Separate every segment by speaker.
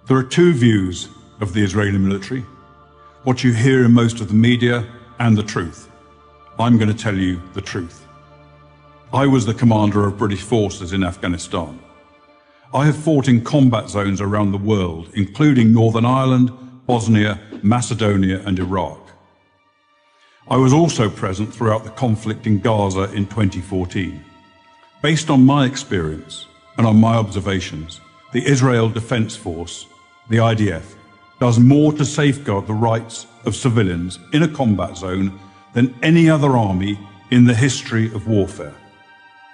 Speaker 1: There are two views of the Israeli military, what you hear in most of the media and the truth. I'm going to tell you the truth. I was the commander of British forces in Afghanistan. I have fought in combat zones around the world, including Northern Ireland, Bosnia, Macedonia, and Iraq. I was also present throughout the conflict in Gaza in 2014. Based on my experience and on my observations, the Israel Defense Force, the IDF, does more to safeguard the rights of civilians in a combat zone than any other army in the history of warfare.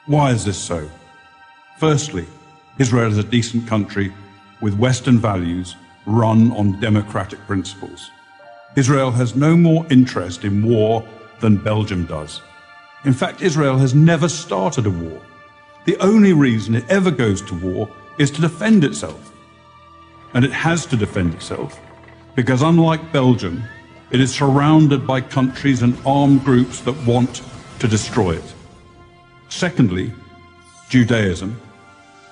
Speaker 1: Why is this so? Firstly, Israel is a decent country with Western values run on democratic principles. Israel has no more interest in war than Belgium does. In fact, Israel has never started a war. The only reason it ever goes to war is to defend itself. And it has to defend itself because, unlike Belgium, it is surrounded by countries and armed groups that want to destroy it. Secondly, Judaism,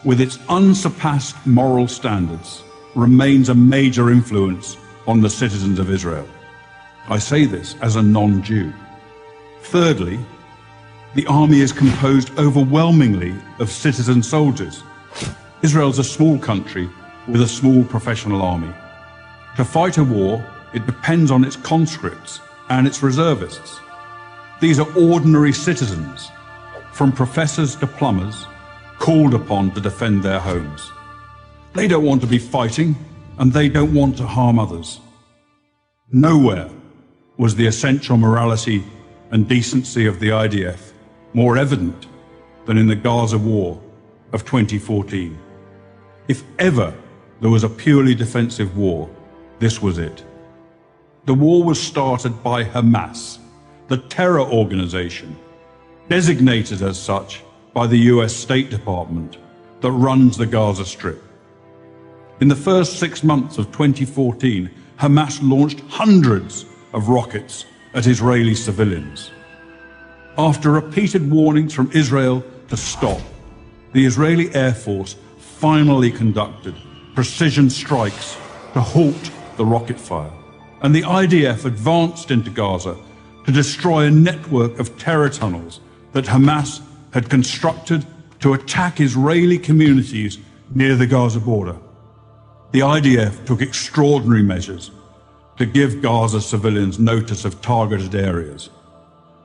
Speaker 1: with its unsurpassed moral standards, remains a major influence on the citizens of Israel. I say this as a non-Jew. Thirdly, the army is composed overwhelmingly of citizen soldiers. Israel's a small country with a small professional army. To fight a war, it depends on its conscripts and its reservists. These are ordinary citizens, from professors to plumbers, called upon to defend their homes. They don't want to be fighting, and they don't want to harm others. Nowhere was the essential morality and decency of the IDF more evident than in the Gaza war of 2014. If ever there was a purely defensive war, this was it. The war was started by Hamas, the terror organization, designated as such by the US State Department that runs the Gaza Strip. In the first 6 months of 2014, Hamas launched hundreds of rockets at Israeli civilians. After repeated warnings from Israel to stop, the Israeli Air Force finally conducted precision strikes to halt the rocket fire, and the IDF advanced into Gaza to destroy a network of terror tunnels that Hamas had constructed to attack Israeli communities near the Gaza border. The IDF took extraordinary measures to give Gaza civilians notice of targeted areas,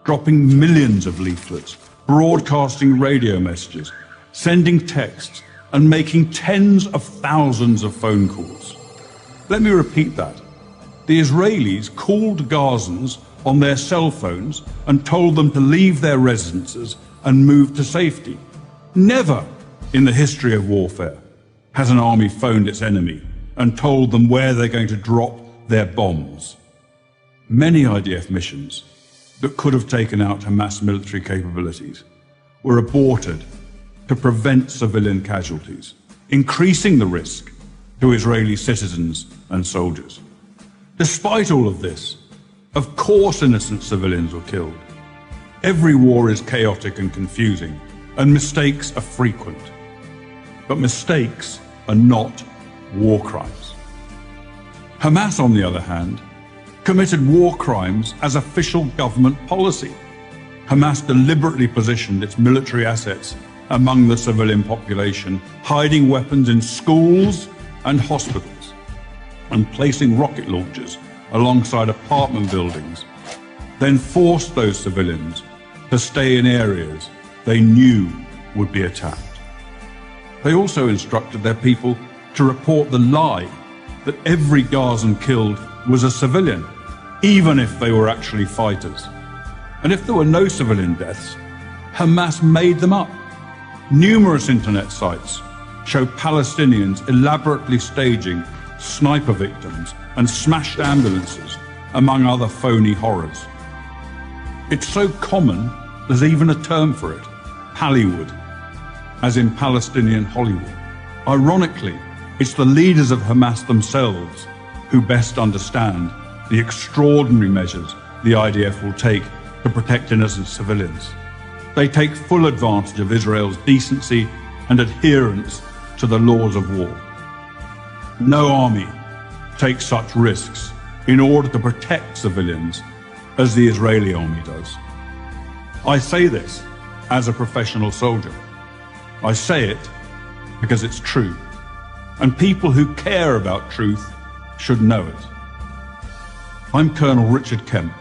Speaker 1: dropping millions of leaflets, broadcasting radio messages, sending texts, and making tens of thousands of phone calls. Let me repeat that. The Israelis called Gazans on their cell phones and told them to leave their residences and move to safety. Never in the history of warfare has an army phoned its enemy and told them where they're going to drop their bombs. Many IDF missions that could have taken out Hamas military capabilities were aborted to prevent civilian casualties, increasing the risk to Israeli citizens and soldiers. Despite all of this, of course innocent civilians were killed. Every war is chaotic and confusing, and mistakes are frequent. But mistakes are not war crimes. Hamas, on the other hand, committed war crimes as official government policy. Hamas deliberately positioned its military assets among the civilian population, hiding weapons in schools and hospitals, and placing rocket launchers alongside apartment buildings, then forced those civilians to stay in areas they knew would be attacked. They also instructed their people to report the lie that every Gazan killed was a civilian, even if they were actually fighters. And if there were no civilian deaths, Hamas made them up. Numerous internet sites show Palestinians elaborately staging sniper victims and smashed ambulances, among other phony horrors. It's so common, there's even a term for it, Pallywood, as in Palestinian Hollywood. Ironically, it's the leaders of Hamas themselves who best understand the extraordinary measures the IDF will take to protect innocent civilians. They take full advantage of Israel's decency and adherence to the laws of war. No army takes such risks in order to protect civilians as the Israeli army does. I say this as a professional soldier. I say it because it's true, and people who care about truth should know it. I'm Colonel Richard Kemp,